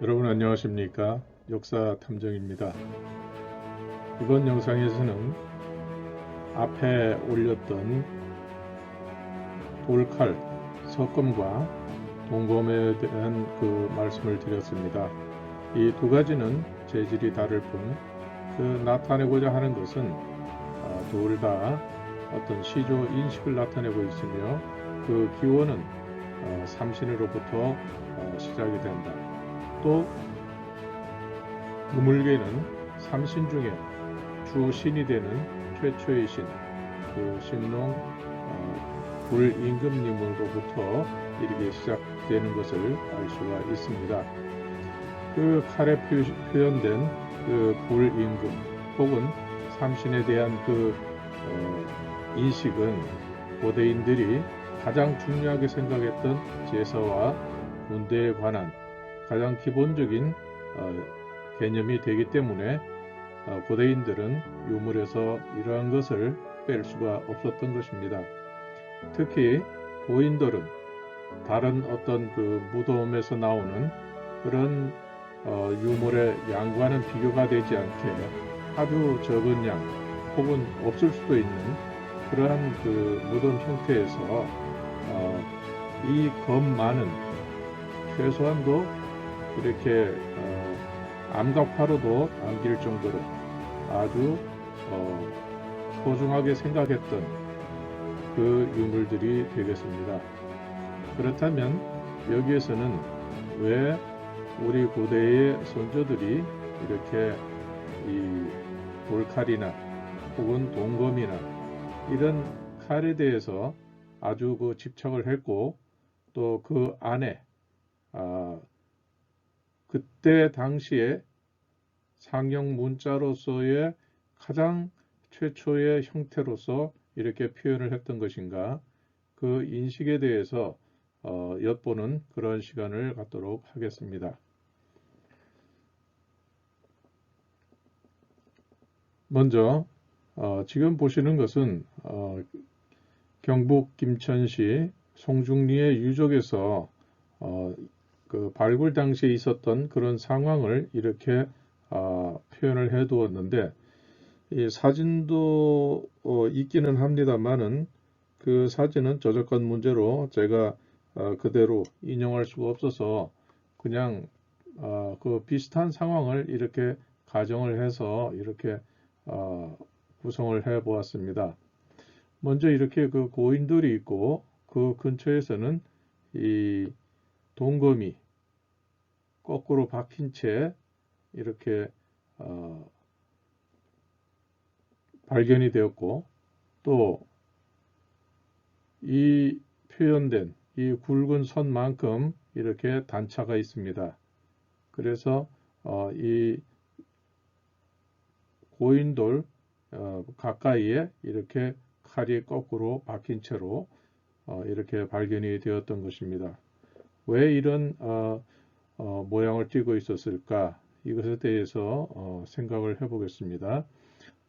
여러분 안녕하십니까? 역사 탐정입니다. 이번 영상에서는 앞에 올렸던 돌칼, 석검과 동검에 대한 그 말씀을 드렸습니다. 이 두 가지는 재질이 다를 뿐 나타내고자 하는 것은 둘 다 어떤 시조 인식을 나타내고 있으며 그 기원은 삼신으로부터 시작이 된다. 또 우물계는 삼신 중에 주신이 되는 최초의 신, 그 신농 불임금님으로부터 이렇게 시작되는 것을 알 수가 있습니다. 그 칼에 표현된 그 불임금 혹은 삼신에 대한 그 인식은 고대인들이 가장 중요하게 생각했던 제사와 군대에 관한 가장 기본적인 개념이 되기 때문에 고대인들은 유물에서 이러한 것을 뺄 수가 없었던 것입니다. 특히 고인돌은 다른 어떤 그 무덤에서 나오는 그런 유물의 양과는 비교가 되지 않게 아주 적은 양 혹은 없을 수도 있는 그러한 그 무덤 형태에서 이 검만은 최소한도 이렇게 암각화로도 남길 정도로 아주 소중하게 생각했던 그 유물들이 되겠습니다. 그렇다면 여기에서는 왜 우리 고대의 선조들이 이렇게 이 돌칼이나 혹은 동검이나 이런 칼에 대해서 아주 그 집착을 했고 또 그 안에 그때 당시에 상형 문자로서의 가장 최초의 형태로서 이렇게 표현을 했던 것인가, 그 인식에 대해서 엿보는 그런 시간을 갖도록 하겠습니다. 먼저 지금 보시는 것은 경북 김천시 송중리의 유적에서 그 발굴 당시에 있었던 그런 상황을 이렇게 표현을 해 두었는데, 이 사진도 있기는 합니다만은 그 사진은 저작권 문제로 제가 그대로 인용할 수가 없어서 그냥 그 비슷한 상황을 이렇게 가정을 해서 이렇게 구성을 해 보았습니다. 먼저 이렇게 그 고인돌이 있고 그 근처에서는 이 동검이 거꾸로 박힌 채 이렇게 발견이 되었고, 또 이 표현된 이 굵은 선만큼 이렇게 단차가 있습니다. 그래서 이 고인돌 가까이에 이렇게 칼이 거꾸로 박힌 채로 이렇게 발견이 되었던 것입니다. 왜 이런 모양을 띠고 있었을까? 이것에 대해서 생각을 해보겠습니다.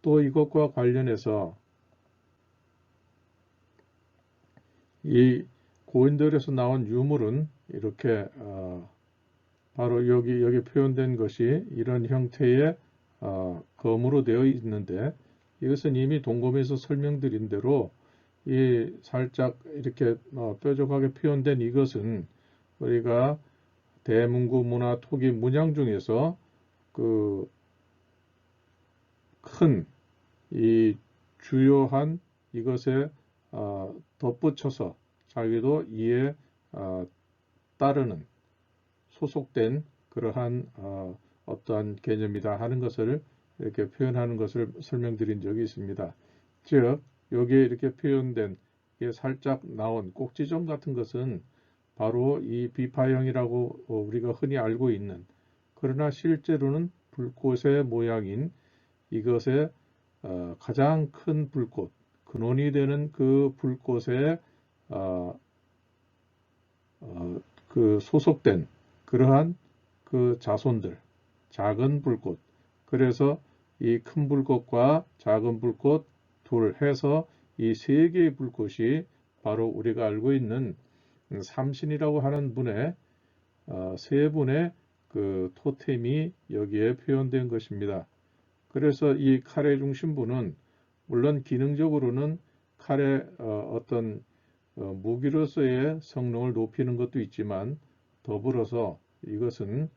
또 이것과 관련해서 이 고인돌에서 나온 유물은 이렇게 바로 여기 표현된 것이 이런 형태의 검으로 되어 있는데, 이것은 이미 동검에서 설명드린 대로 이 살짝 이렇게 뾰족하게 표현된 이것은 우리가 대문구 문화 토기 문양 중에서 그 큰 이 주요한 이것에 덧붙여서 자기도 이에 따르는 소속된 그러한 어떠한 개념이다 하는 것을 이렇게 표현하는 것을 설명드린 적이 있습니다. 즉 여기에 이렇게 표현된 살짝 나온 꼭지점 같은 것은 바로 이 비파형이라고 우리가 흔히 알고 있는, 그러나 실제로는 불꽃의 모양인 이것의 가장 큰 불꽃, 근원이 되는 그 불꽃에 그 소속된 그러한 그 자손들, 작은 불꽃. 그래서 이 큰 불꽃과 작은 불꽃 둘 해서 이 세 개의 불꽃이 바로 우리가 알고 있는 삼신이라고 하는 분의 세 분의 그 토템이 여기에 표현된 것입니다. 그래서 이 칼의 중심부는 물론 기능적으로는 칼의 어떤 무기로서의 성능을 높이는 것도 있지만 더불어서 이것은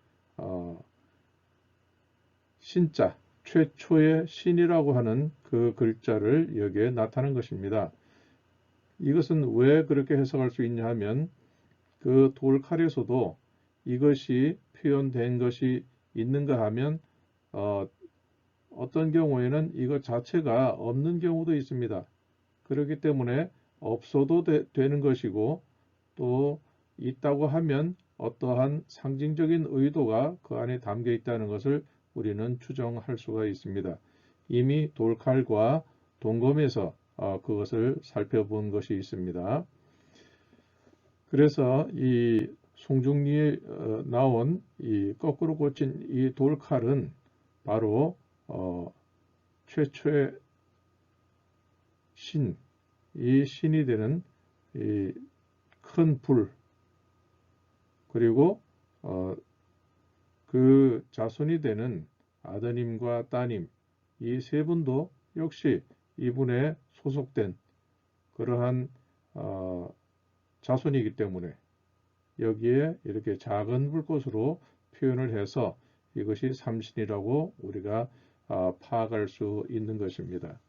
신자, 최초의 신이라고 하는 그 글자를 여기에 나타낸 것입니다. 이것은 왜 그렇게 해석할 수 있냐 하면 그 돌칼에서도 이것이 표현된 것이 있는가 하면 어떤 경우에는 이것 자체가 없는 경우도 있습니다. 그렇기 때문에 없어도 되는 것이고 또 있다고 하면 어떠한 상징적인 의도가 그 안에 담겨 있다는 것을 우리는 추정할 수가 있습니다. 이미 돌칼과 동검에서 그것을 살펴본 것이 있습니다. 그래서 이 송중리에 나온 이 거꾸로 꽂힌 이 돌칼은 바로 최초의 신, 이 신이 되는 이 큰 불, 그리고 그 자손이 되는 아드님과 따님, 이 세 분도 역시 이분에 소속된 그러한 자손이기 때문에 여기에 이렇게 작은 불꽃으로 표현을 해서 이것이 삼신이라고 우리가 파악할 수 있는 것입니다.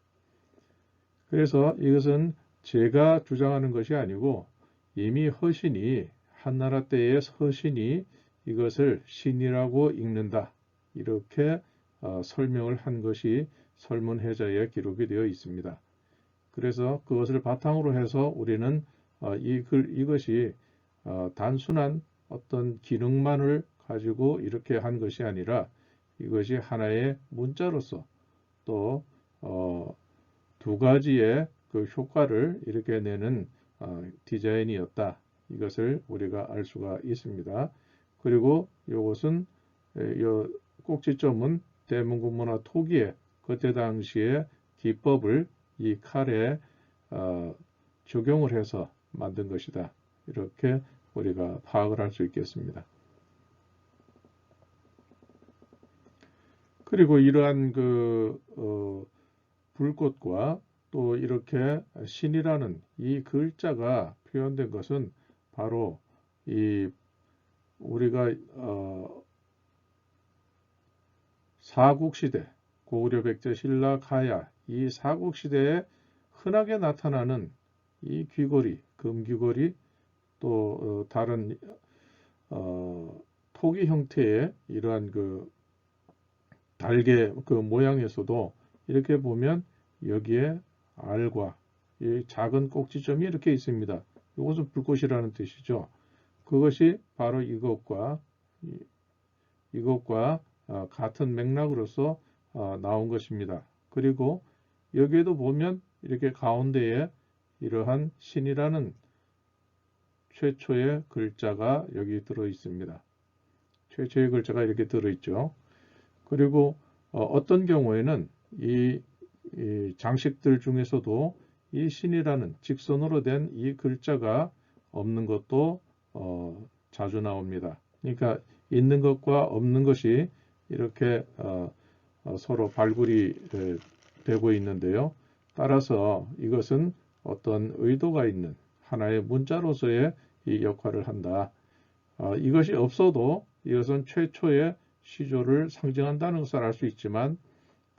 그래서 이것은 제가 주장하는 것이 아니고 이미 허신이 한나라 때의 허신이 이것을 신이라고 읽는다. 이렇게 설명을 한 것이 설문해자에 기록이 되어 있습니다. 그래서 그것을 바탕으로 해서 우리는 이것이 단순한 어떤 기능만을 가지고 이렇게 한 것이 아니라 이것이 하나의 문자로서 또 두 가지의 그 효과를 이렇게 내는 디자인이었다. 이것을 우리가 알 수가 있습니다. 그리고 이것은 이 꼭지점은 대문구문화 토기의 그때 당시의 기법을 이 칼에 적용을 해서 만든 것이다. 이렇게 우리가 파악을 할 수 있겠습니다. 그리고 이러한 그 불꽃과 또 이렇게 신이라는 이 글자가 표현된 것은 바로 이 우리가 사국시대, 고구려 백제 신라 가야 이 사국시대에 흔하게 나타나는 이 귀걸이, 금귀걸이 또 다른 토기 형태의 이러한 그 달개 그 모양에서도 이렇게 보면 여기에 알과 이 작은 꼭지점이 이렇게 있습니다. 이것은 불꽃이라는 뜻이죠. 그것이 바로 이것과 같은 맥락으로서 나온 것입니다. 그리고 여기에도 보면 이렇게 가운데에 이러한 신이라는 최초의 글자가 여기 들어 있습니다. 최초의 글자가 이렇게 들어 있죠. 그리고 어떤 경우에는 이 장식들 중에서도 이 신이라는 직선으로 된 이 글자가 없는 것도 자주 나옵니다. 그러니까 있는 것과 없는 것이 이렇게 서로 발굴이 되고 있는데요. 따라서 이것은 어떤 의도가 있는 하나의 문자로서의 이 역할을 한다. 이것이 없어도 이것은 최초의 시조를 상징한다는 것을 알 수 있지만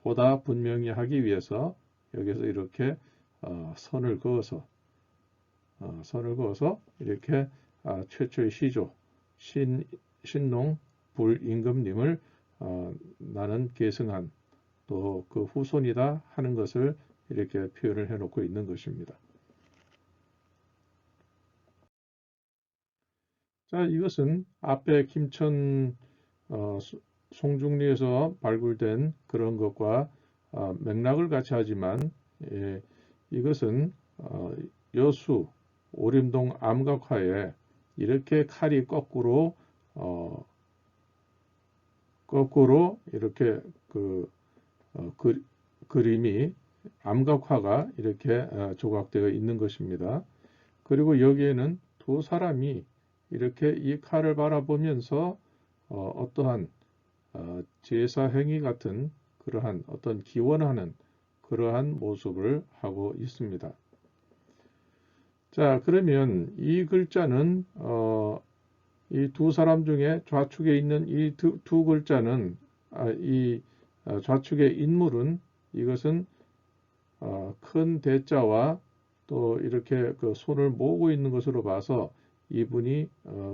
보다 분명히 하기 위해서 여기서 이렇게 선을 그어서 이렇게 최초의 시조 신농 불임금님을 나는 계승한 또 그 후손이다 하는 것을 이렇게 표현을 해놓고 있는 것입니다. 자, 이것은 앞에 김천 송중리에서 발굴된 그런 것과 맥락을 같이 하지만 이것은 여수 오림동 암각화에 이렇게 칼이 거꾸로 이렇게 그림이 암각화가 이렇게 조각되어 있는 것입니다. 그리고 여기에는 두 사람이 이렇게 이 칼을 바라보면서 어떠한 제사 행위 같은 그러한 어떤 기원하는 그러한 모습을 하고 있습니다. 자, 그러면 이 글자는 이 두 사람 중에 좌측에 있는 이 두 글자는 이 좌측의 인물은 이것은 큰 대자와 또 이렇게 그 손을 모으고 있는 것으로 봐서 이분이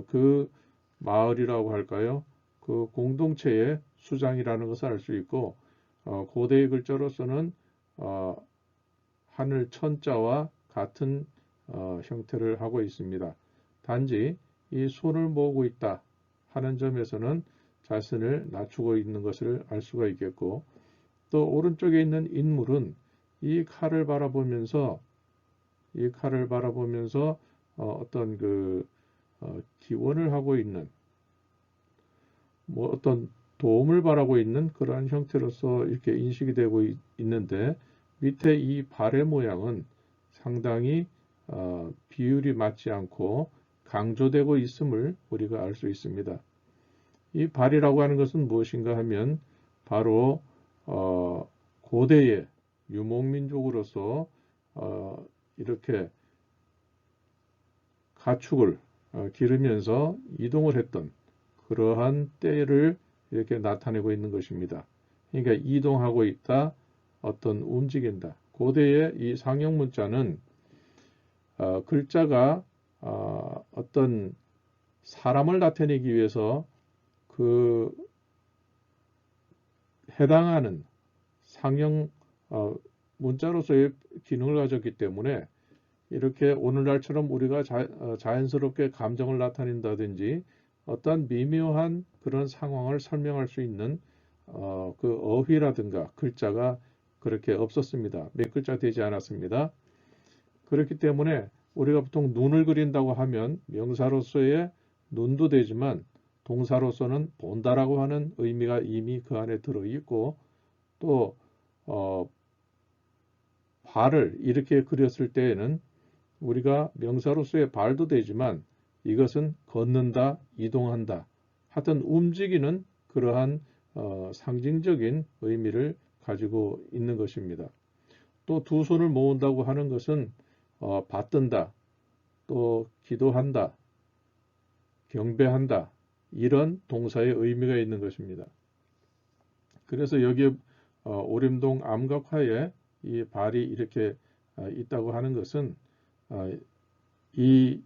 그 마을이라고 할까요? 그 공동체의 수장이라는 것을 알 수 있고 고대의 글자로서는 하늘 천자와 같은 형태를 하고 있습니다. 단지 이 손을 모으고 있다 하는 점에서는 자신을 낮추고 있는 것을 알 수가 있겠고 또 오른쪽에 있는 인물은 이 칼을 바라보면서 어떤 그 기원을 하고 있는 뭐 어떤 도움을 바라고 있는 그러한 형태로서 이렇게 인식이 되고 있는데 밑에 이 발의 모양은 상당히 비율이 맞지 않고 강조되고 있음을 우리가 알 수 있습니다. 이 발이라고 하는 것은 무엇인가 하면 바로 고대의 유목민족으로서 이렇게 가축을 기르면서 이동을 했던 그러한 때를 이렇게 나타내고 있는 것입니다. 그러니까 이동하고 있다, 어떤 움직인다. 고대의 이 상형 문자는 글자가 어떤 사람을 나타내기 위해서 그 해당하는 상형 문자로서의 기능을 가졌기 때문에 이렇게 오늘날처럼 우리가 자연스럽게 감정을 나타낸다든지 어떤 미묘한 그런 상황을 설명할 수 있는 그 어휘라든가 글자가 그렇게 없었습니다. 몇 글자 되지 않았습니다. 그렇기 때문에 우리가 보통 눈을 그린다고 하면 명사로서의 눈도 되지만 동사로서는 본다라고 하는 의미가 이미 그 안에 들어있고 또 발을 이렇게 그렸을 때에는 우리가 명사로서의 발도 되지만 이것은 걷는다, 이동한다, 하여튼 움직이는 그러한 상징적인 의미를 가지고 있는 것입니다. 또 두 손을 모은다고 하는 것은 받든다, 또 기도한다, 경배한다 이런 동사의 의미가 있는 것입니다. 그래서 여기에 오림동 암각화에 이 발이 이렇게 있다고 하는 것은 이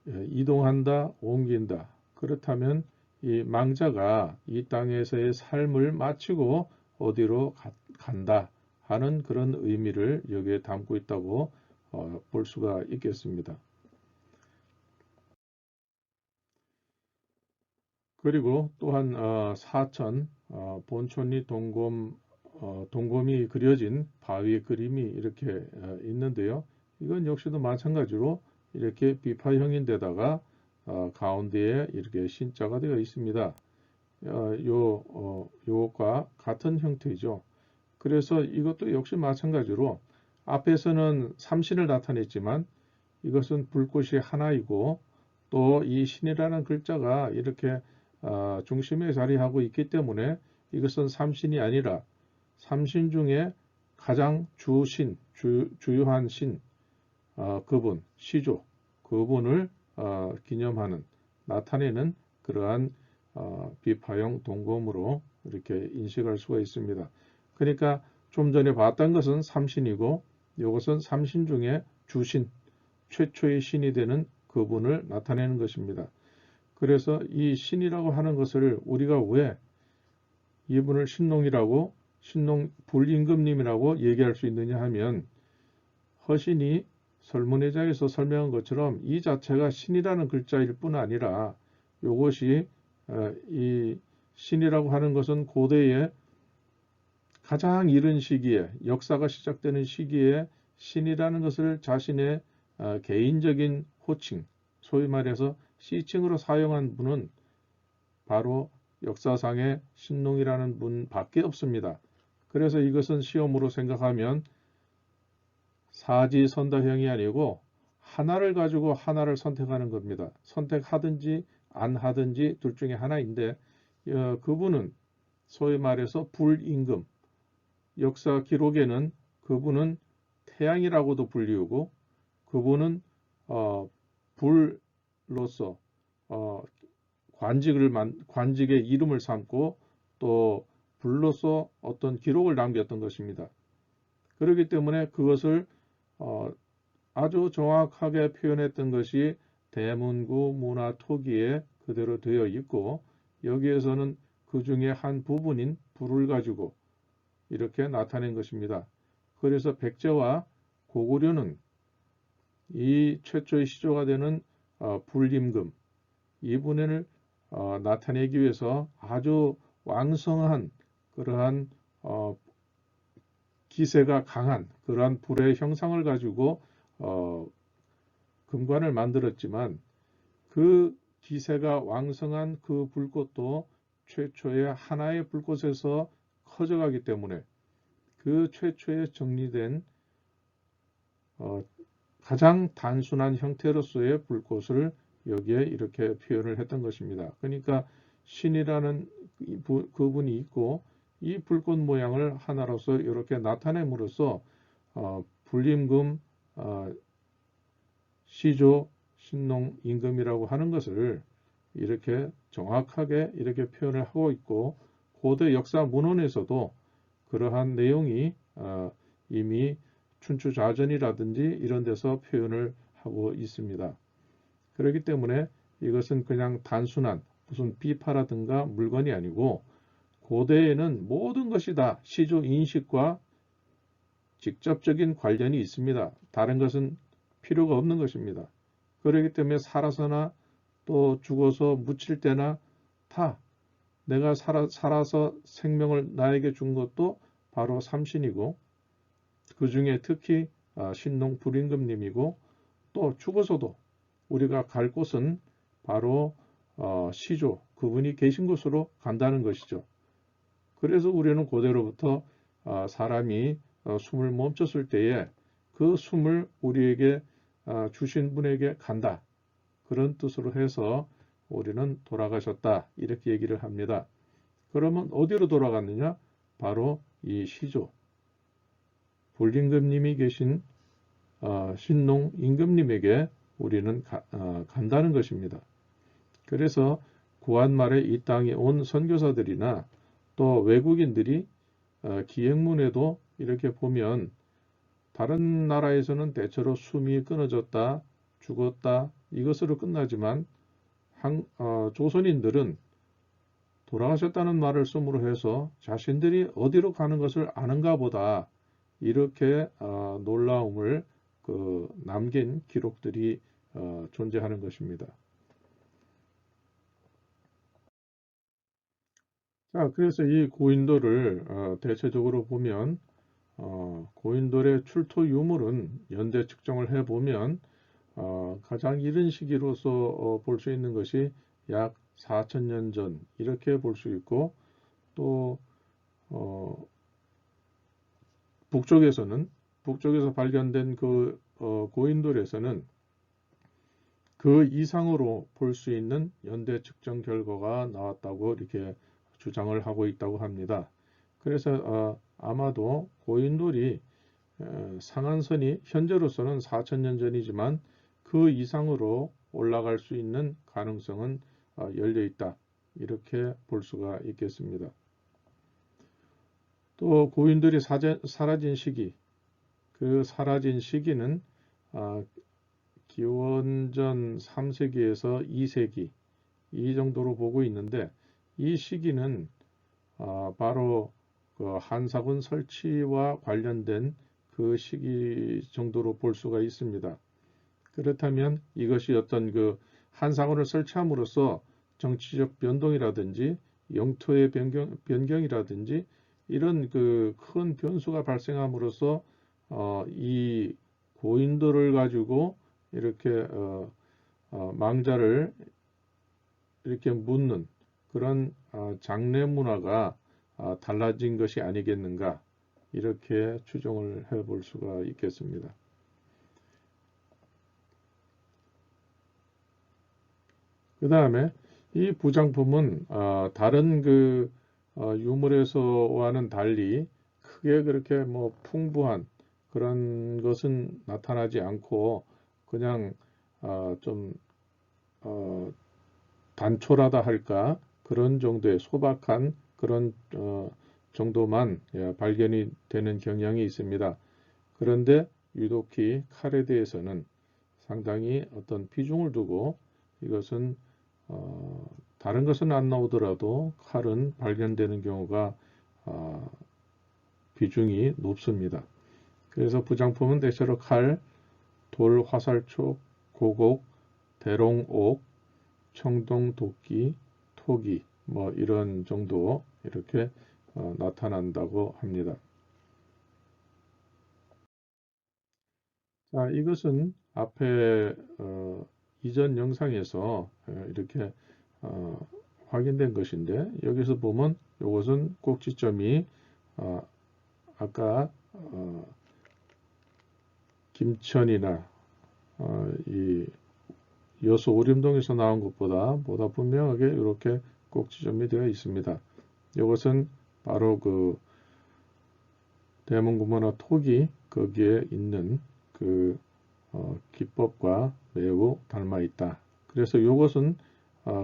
이동한다, 옮긴다. 그렇다면 이 망자가 이 땅에서의 삶을 마치고 어디로 간다 하는 그런 의미를 여기에 담고 있다고 볼 수가 있겠습니다. 그리고 또한 사천, 본촌리 동곰이 그려진 바위의 그림이 이렇게 있는데요. 이건 역시도 마찬가지로 이렇게 비파형인데다가 가운데에 이렇게 신자가 되어 있습니다. 요것과 같은 형태이죠. 그래서 이것도 역시 마찬가지로 앞에서는 삼신을 나타냈지만 이것은 불꽃이 하나이고 또 이 신이라는 글자가 이렇게 중심에 자리하고 있기 때문에 이것은 삼신이 아니라 삼신 중에 가장 주요한 신, 그분, 시조, 그분을 기념하는, 나타내는 그러한 비파형 동검으로 이렇게 인식할 수가 있습니다. 그러니까 좀 전에 봤던 것은 삼신이고 이것은 삼신 중에 주신, 최초의 신이 되는 그분을 나타내는 것입니다. 그래서 이 신이라고 하는 것을 우리가 왜 이분을 신농이라고 불임금님이라고 얘기할 수 있느냐 하면 허신이 설문회장에서 설명한 것처럼 이 자체가 신이라는 글자일 뿐 아니라 이것이 이 신이라고 하는 것은 고대에 가장 이른 시기에 역사가 시작되는 시기에 신이라는 것을 자신의 개인적인 호칭, 소위 말해서 시칭으로 사용한 분은 바로 역사상의 신농이라는 분밖에 없습니다. 그래서 이것은 시험으로 생각하면 사지선다형이 아니고 하나를 가지고 하나를 선택하는 겁니다. 선택하든지 안 하든지 둘 중에 하나인데 그분은 소위 말해서 불임금, 역사 기록에는 그분은 태양이라고도 불리우고 그분은 불로서 관직의 이름을 삼고 또 불로서 어떤 기록을 남겼던 것입니다. 그렇기 때문에 그것을 아주 정확하게 표현했던 것이 대문구 문화토기에 그대로 되어 있고 여기에서는 그 중에 한 부분인 불을 가지고 이렇게 나타낸 것입니다. 그래서 백제와 고구려는 이 최초의 시조가 되는 불임금 이분을 나타내기 위해서 아주 왕성한 그러한 기세가 강한 그러한 불의 형상을 가지고 금관을 만들었지만 그 기세가 왕성한 그 불꽃도 최초의 하나의 불꽃에서 커져가기 때문에 그 최초의 정리된 가장 단순한 형태로서의 불꽃을 여기에 이렇게 표현을 했던 것입니다. 그러니까 신이라는 그분이 있고 이 불꽃 모양을 하나로서 이렇게 나타냄으로써 불임금, 시조, 신농, 임금이라고 하는 것을 이렇게 정확하게 이렇게 표현을 하고 있고 고대 역사 문헌에서도 그러한 내용이 이미 춘추좌전이라든지 이런 데서 표현을 하고 있습니다. 그렇기 때문에 이것은 그냥 단순한 무슨 비파라든가 물건이 아니고 고대에는 모든 것이 다 시조 인식과 직접적인 관련이 있습니다. 다른 것은 필요가 없는 것입니다. 그렇기 때문에 살아서나 또 죽어서 묻힐 때나 다 내가 살아서 생명을 나에게 준 것도 바로 삼신이고 그 중에 특히 신농 불임금님이고 또 죽어서도 우리가 갈 곳은 바로 시조 그분이 계신 곳으로 간다는 것이죠. 그래서 우리는 고대로부터 사람이 숨을 멈췄을 때에 그 숨을 우리에게 주신 분에게 간다. 그런 뜻으로 해서 우리는 돌아가셨다. 이렇게 얘기를 합니다. 그러면 어디로 돌아갔느냐? 바로 이 시조. 불임금님이 계신 신농 임금님에게 우리는 간다는 것입니다. 그래서 구한말에 이 땅에 온 선교사들이나 또 외국인들이 기행문에도 이렇게 보면 다른 나라에서는 대체로 숨이 끊어졌다, 죽었다 이것으로 끝나지만 조선인들은 돌아가셨다는 말을 씀으로 해서 자신들이 어디로 가는 것을 아는가 보다 이렇게 놀라움을 남긴 기록들이 존재하는 것입니다. 자, 그래서 이 고인돌을 대체적으로 보면 고인돌의 출토 유물은 연대 측정을 해보면 가장 이른 시기로서 볼 수 있는 것이 약 4천년 전 이렇게 볼 수 있고 또 북쪽에서 발견된 그 고인돌에서는 그 이상으로 볼 수 있는 연대 측정 결과가 나왔다고 이렇게 주장을 하고 있다고 합니다. 그래서 아마도 고인돌이 상한선이 현재로서는 4천년 전이지만 그 이상으로 올라갈 수 있는 가능성은 열려 있다. 이렇게 볼 수가 있겠습니다. 또 고인돌이 사라진 시기, 그 사라진 시기는 기원전 3세기에서 2세기 이 정도로 보고 있는데 이 시기는 바로 그 한사군 설치와 관련된 그 시기 정도로 볼 수가 있습니다. 그렇다면 이것이 어떤 그 한사군을 설치함으로써 정치적 변동이라든지 영토의 변경이라든지 이런 그 큰 변수가 발생함으로써 이 고인돌을 가지고 이렇게 망자를 이렇게 묻는 그런 장례 문화가 달라진 것이 아니겠는가 이렇게 추정을 해볼 수가 있겠습니다. 그 다음에 이 부장품은 다른 그 유물에서와는 달리 크게 그렇게 뭐 풍부한 그런 것은 나타나지 않고 그냥 좀 단촐하다 할까 그런 정도의 소박한 그런 정도만 발견이 되는 경향이 있습니다. 그런데 유독히 칼에 대해서는 상당히 어떤 비중을 두고 이것은 다른 것은 안 나오더라도 칼은 발견되는 경우가 비중이 높습니다. 그래서 부장품은 대체로 칼, 돌, 화살촉, 고곡, 대롱옥, 청동, 도끼, 토기 뭐 이런 정도 이렇게 나타난다고 합니다. 자, 이것은 앞에 이전 영상에서 이렇게 확인된 것인데 여기서 보면 이것은 꼭지점이 아까 김천이나 이 여수 오림동에서 나온 것보다 분명하게 이렇게 꼭지점이 되어 있습니다. 이것은 바로 그 대문구모나 톡이 거기에 있는 그 기법과 매우 닮아 있다. 그래서 이것은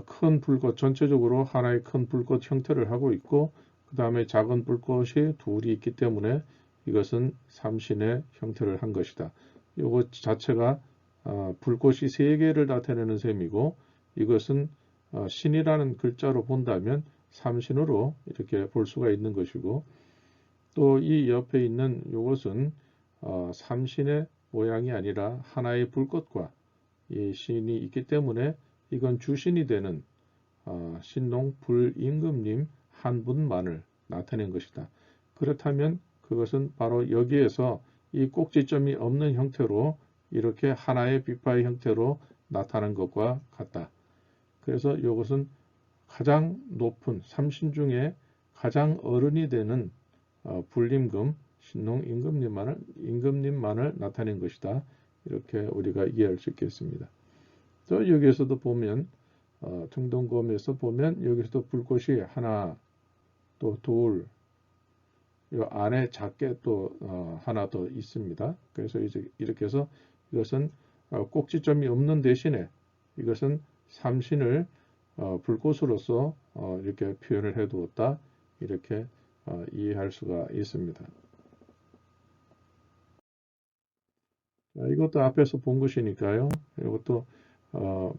큰 불꽃, 전체적으로 하나의 큰 불꽃 형태를 하고 있고 그 다음에 작은 불꽃이 둘이 있기 때문에 이것은 삼신의 형태를 한 것이다. 이것 자체가 불꽃이 세 개를 나타내는 셈이고 이것은 신이라는 글자로 본다면 삼신으로 이렇게 볼 수가 있는 것이고 또 이 옆에 있는 이것은 삼신의 모양이 아니라 하나의 불꽃과 이 신이 있기 때문에 이건 주신이 되는 신농 불임금님 한 분만을 나타낸 것이다. 그렇다면 그것은 바로 여기에서 이 꼭지점이 없는 형태로 이렇게 하나의 비파의 형태로 나타난 것과 같다. 그래서 이것은 가장 높은 삼신 중에 가장 어른이 되는 불임금 신농 임금님만을 나타낸 것이다. 이렇게 우리가 이해할 수 있겠습니다. 또 여기에서도 보면 청동검에서 보면 여기서도 불꽃이 하나 또 둘, 이 안에 작게 또 하나 더 있습니다. 그래서 이제 이렇게 해서 이것은 꼭지점이 없는 대신에 이것은 삼신을 불꽃으로서 이렇게 표현을 해 두었다. 이렇게 이해할 수가 있습니다. 자, 이것도 앞에서 본 것이니까요. 이것도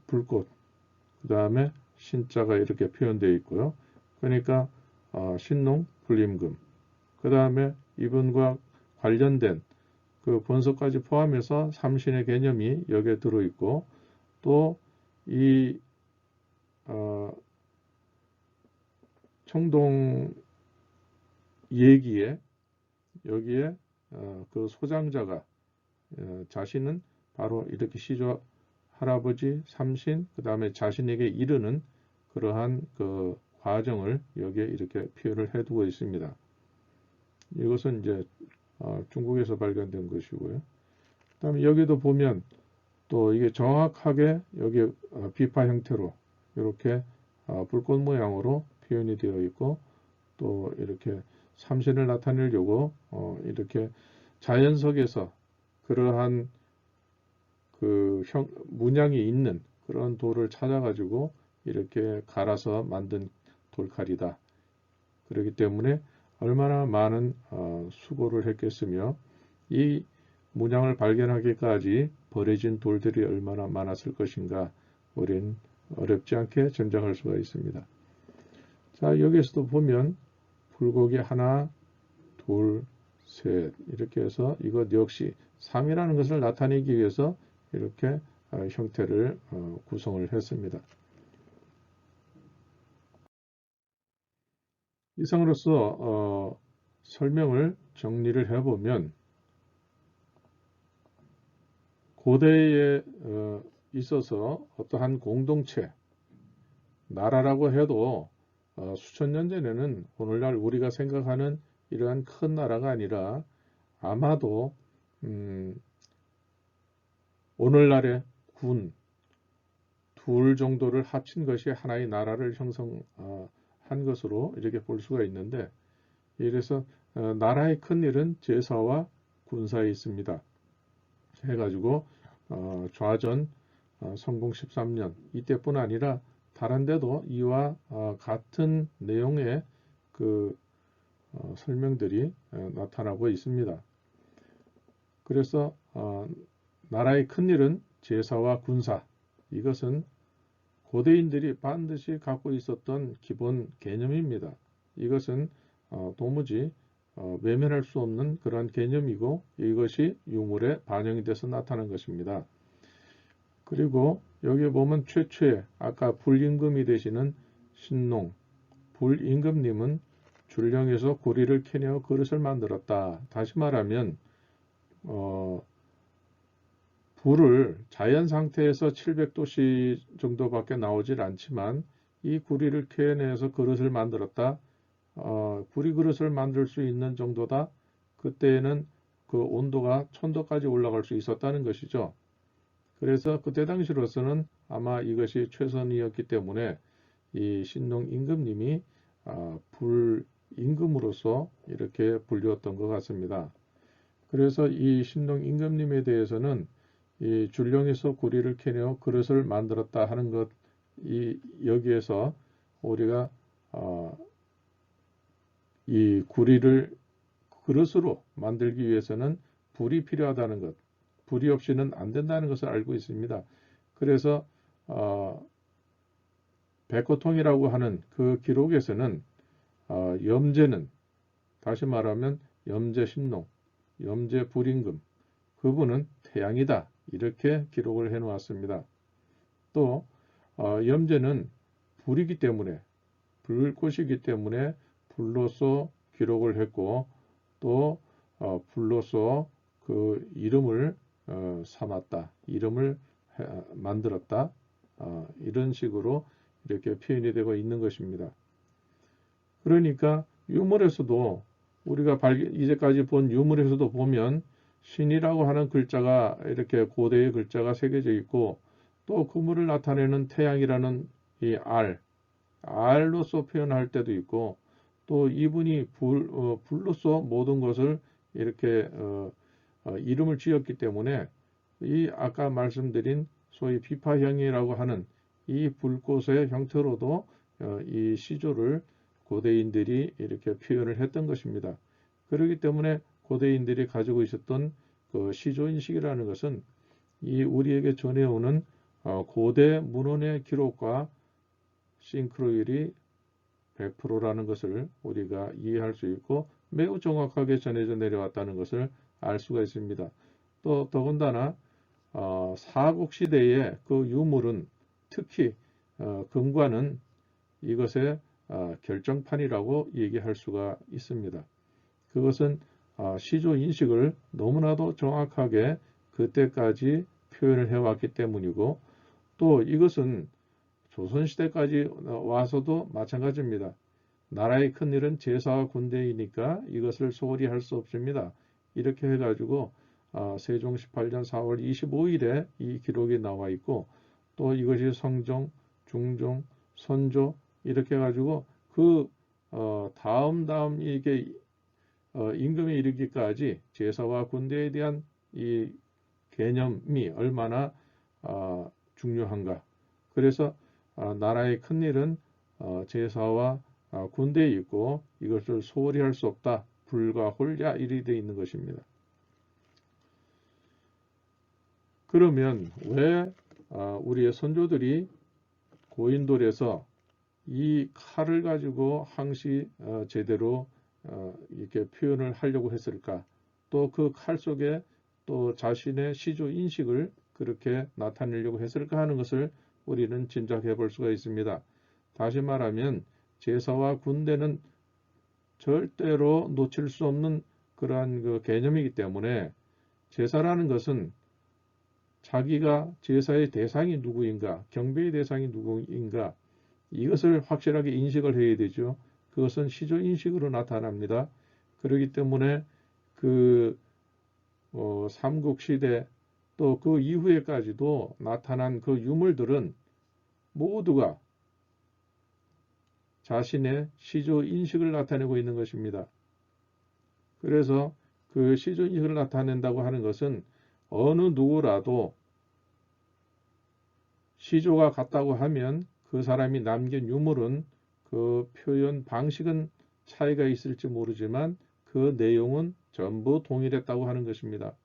불꽃, 그 다음에 신자가 이렇게 표현되어 있고요. 그러니까 신농, 불임금, 그 다음에 이분과 관련된 그 본서까지 포함해서 삼신의 개념이 여기에 들어있고 또 이 청동 얘기에 여기에 그 소장자가 자신은 바로 이렇게 시조 할아버지 삼신 그 다음에 자신에게 이르는 그러한 그 과정을 여기에 이렇게 표현을 해두고 있습니다. 이것은 이제 중국에서 발견된 것이고요. 그 다음에 여기도 보면 또 이게 정확하게 여기 비파 형태로 이렇게 불꽃 모양으로 표현이 되어 있고 또 이렇게 삼신을 나타내려고 이렇게 자연석에서 그러한 그 문양이 있는 그런 돌을 찾아가지고 이렇게 갈아서 만든 돌칼이다. 그렇기 때문에 얼마나 많은 수고를 했겠으며 이 문양을 발견하기까지 버려진 돌들이 얼마나 많았을 것인가 우리는 어렵지 않게 짐작할 수가 있습니다. 자, 여기에서도 보면 불고기 하나, 둘, 셋 이렇게 해서 이것 역시 3이라는 것을 나타내기 위해서 이렇게 형태를 구성을 했습니다. 이상으로서 설명을 정리를 해보면 고대에 있어서 어떠한 공동체, 나라라고 해도 수천 년 전에는 오늘날 우리가 생각하는 이러한 큰 나라가 아니라 아마도 오늘날의 군 둘 정도를 합친 것이 하나의 나라를 형성한 것으로 이렇게 볼 수가 있는데, 이래서 나라의 큰 일은 제사와 군사에 있습니다. 해가지고 좌전 성공 13년 이때뿐 아니라 다른 데도 이와 같은 내용의 그 설명들이 나타나고 있습니다. 그래서 나라의 큰일은 제사와 군사, 이것은 고대인들이 반드시 갖고 있었던 기본 개념입니다. 이것은 도무지 외면할 수 없는 그런 개념이고, 이것이 유물에 반영이 돼서 나타난 것입니다. 그리고 여기 보면 최초에 아까 불임금이 되시는 신농, 불임금님은 줄령에서 고리를 캐내어 그릇을 만들었다. 다시 말하면 불을 자연 상태에서 700도씨 정도밖에 나오질 않지만 이 구리를 캐내서 그릇을 만들었다. 구리 그릇을 만들 수 있는 정도다. 그때에는 그 온도가 1000도까지 올라갈 수 있었다는 것이죠. 그래서 그때 당시로서는 아마 이것이 최선이었기 때문에 이 신농 임금님이 불임금으로서 이렇게 불리웠던 것 같습니다. 그래서 이 신농 임금님에 대해서는 이 줄령에서 구리를 캐내어 그릇을 만들었다 하는 것, 여기에서 우리가 이 구리를 그릇으로 만들기 위해서는 불이 필요하다는 것, 불이 없이는 안 된다는 것을 알고 있습니다. 그래서 백호통이라고 하는 그 기록에서는 염제는, 다시 말하면 염제신농, 염제불임금, 그분은 태양이다, 이렇게 기록을 해 놓았습니다. 또 염제는 불이기 때문에, 불꽃이기 때문에 불로서 기록을 했고, 또 불로서 그 이름을 삼았다, 이름을 만들었다, 이런 식으로 이렇게 표현이 되고 있는 것입니다. 그러니까 유물에서도 우리가 이제까지 본 유물에서도 보면 신이라고 하는 글자가, 이렇게 고대의 글자가 새겨져 있고, 또 그물을 나타내는 태양이라는 이 알로서 표현할 때도 있고, 또 이분이 불로서 모든 것을 이렇게 이름을 지었기 때문에 이 아까 말씀드린 소위 비파형이라고 하는 이 불꽃의 형태로도 이 시조를 고대인들이 이렇게 표현을 했던 것입니다. 그렇기 때문에 고대인들이 가지고 있었던 그 시조인식이라는 것은 이 우리에게 전해오는 고대 문헌의 기록과 싱크로율이 100%라는 것을 우리가 이해할 수 있고, 매우 정확하게 전해져 내려왔다는 것을 알 수가 있습니다. 또 더군다나 사국시대의 그 유물은, 특히 금관은 이것의 결정판이라고 얘기할 수가 있습니다. 그것은 시조 인식을 너무나도 정확하게 그때까지 표현을 해왔기 때문이고, 또 이것은 조선시대까지 와서도 마찬가지입니다. 나라의 큰일은 제사와 군대이니까 이것을 소홀히 할 수 없습니다. 이렇게 해가지고 세종 18년 4월 25일에 이 기록이 나와 있고, 또 이것이 성종, 중종, 선조 이렇게 해가지고 그 다음 이게 임금에 이르기까지 제사와 군대에 대한 이 개념이 얼마나 중요한가. 그래서 나라의 큰일은 제사와 군대에 있고, 이것을 소홀히 할 수 없다. 불과 홀야 일이 되어 있는 것입니다. 그러면 왜 우리의 선조들이 고인돌에서 이 칼을 가지고 항시 제대로 이렇게 표현을 하려고 했을까? 또 그 칼 속에 또 자신의 시조 인식을 그렇게 나타내려고 했을까 하는 것을 우리는 짐작해 볼 수가 있습니다. 다시 말하면 제사와 군대는 절대로 놓칠 수 없는 그러한 그 개념이기 때문에, 제사라는 것은 자기가 제사의 대상이 누구인가, 경배의 대상이 누구인가, 이것을 확실하게 인식을 해야 되죠. 그것은 시조 인식으로 나타납니다. 그렇기 때문에 그 삼국시대 또 그 이후에까지도 나타난 그 유물들은 모두가 자신의 시조 인식을 나타내고 있는 것입니다. 그래서 그 시조 인식을 나타낸다고 하는 것은 어느 누구라도 시조가 같다고 하면 그 사람이 남긴 유물은 그 표현 방식은 차이가 있을지 모르지만 그 내용은 전부 동일했다고 하는 것입니다.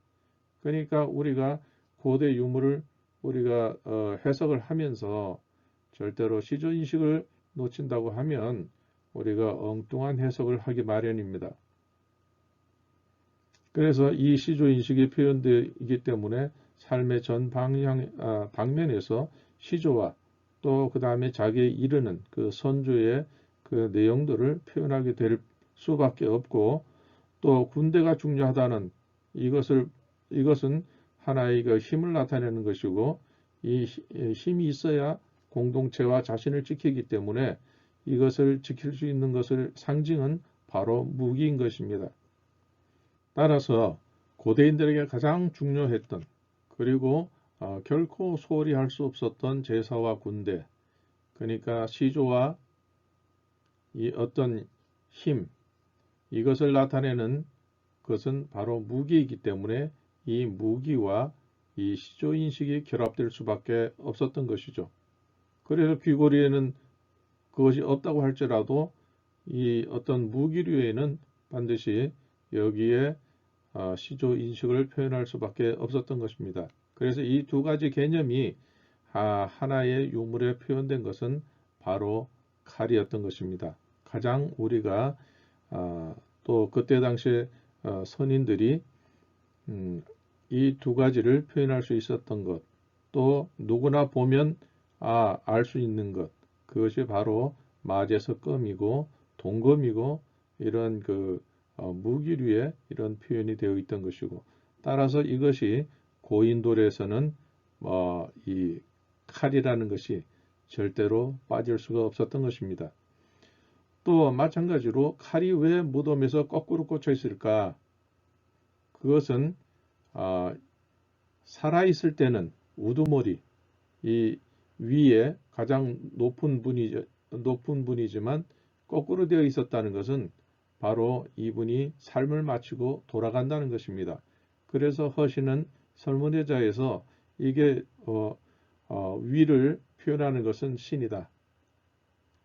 그러니까 우리가 고대 유물을 우리가 해석을 하면서 절대로 시조 인식을 놓친다고 하면 우리가 엉뚱한 해석을 하기 마련입니다. 그래서 이 시조 인식이 표현되기 때문에 삶의 전 방면에서 시조와 또 그 다음에 자기에 이르는 그 선조의 그 내용들을 표현하게 될 수밖에 없고, 또 군대가 중요하다는 이것은 하나의 그 힘을 나타내는 것이고, 이 힘이 있어야 공동체와 자신을 지키기 때문에 이것을 지킬 수 있는 것을 상징은 바로 무기인 것입니다. 따라서 고대인들에게 가장 중요했던, 그리고 결코 소홀히 할 수 없었던 제사와 군대, 그러니까 시조와 이 어떤 힘, 이것을 나타내는 것은 바로 무기이기 때문에 이 무기와 이 시조 인식이 결합될 수밖에 없었던 것이죠. 그래서 귀고리에는 그것이 없다고 할지라도 이 어떤 무기류에는 반드시 여기에 시조 인식을 표현할 수밖에 없었던 것입니다. 그래서 이 두 가지 개념이 하나의 유물에 표현된 것은 바로 칼이었던 것입니다. 가장 우리가 또 그때 당시에 선인들이 이 두 가지를 표현할 수 있었던 것, 또 누구나 보면 알 수 있는 것, 그것이 바로 마제석검이고 동검이고 이런 그 무기류의 이런 표현이 되어 있던 것이고, 따라서 이것이 고인돌에서는 이 칼이라는 것이 절대로 빠질 수가 없었던 것입니다. 또 마찬가지로 칼이 왜 무덤에서 거꾸로 꽂혀 있을까? 그것은 살아있을 때는 우두머리, 이 위에 가장 높은 분이지만 거꾸로 되어 있었다는 것은 바로 이분이 삶을 마치고 돌아간다는 것입니다. 그래서 허신은 설문회자에서 이게 위를 표현하는 것은 신이다.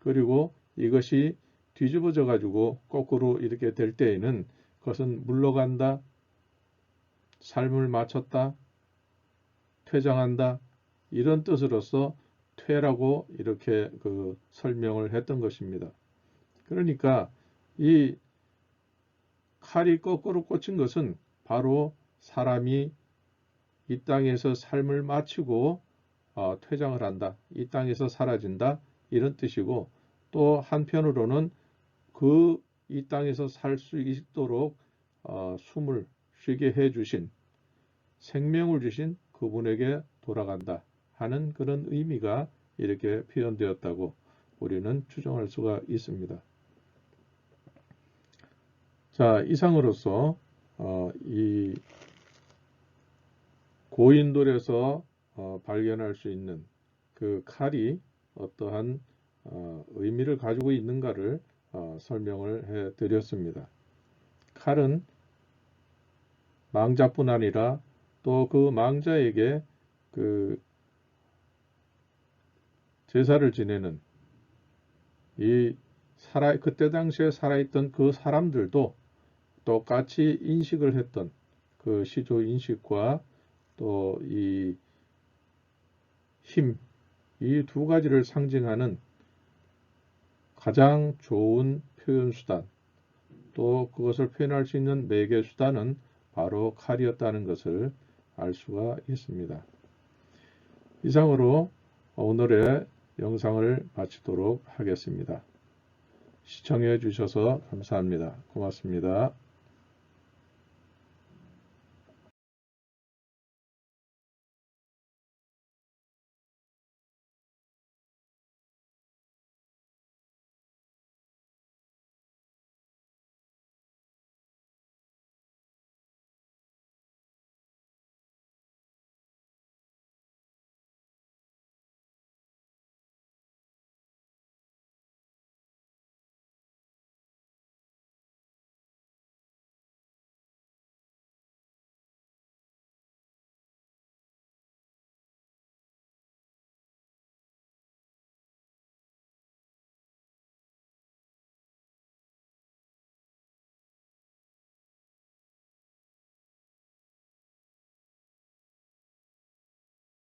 그리고 이것이 뒤집어져 가지고 거꾸로 이렇게 될 때에는 그것은 물러간다, 삶을 마쳤다, 퇴장한다, 이런 뜻으로서 퇴라고 이렇게 그 설명을 했던 것입니다. 그러니까 이 칼이 거꾸로 꽂힌 것은 바로 사람이 이 땅에서 삶을 마치고 퇴장을 한다, 이 땅에서 사라진다, 이런 뜻이고, 또 한편으로는 이 땅에서 살 수 있도록 숨을 쉬게 해주신, 생명을 주신 그분에게 돌아간다 하는 그런 의미가 이렇게 표현되었다고 우리는 추정할 수가 있습니다. 자, 이상으로서 이 고인돌에서 발견할 수 있는 그 칼이 어떠한 의미를 가지고 있는가를 설명을 해 드렸습니다. 칼은 망자뿐 아니라 또 그 망자에게 그 제사를 지내는 그때 당시에 살아있던 그 사람들도 똑같이 인식을 했던 그 시조 인식과 또 이 힘, 이 두 가지를 상징하는 가장 좋은 표현 수단, 또 그것을 표현할 수 있는 매개 수단은 바로 칼이었다는 것을 알 수가 있습니다. 이상으로 오늘의 영상을 마치도록 하겠습니다. 시청해 주셔서 감사합니다. 고맙습니다.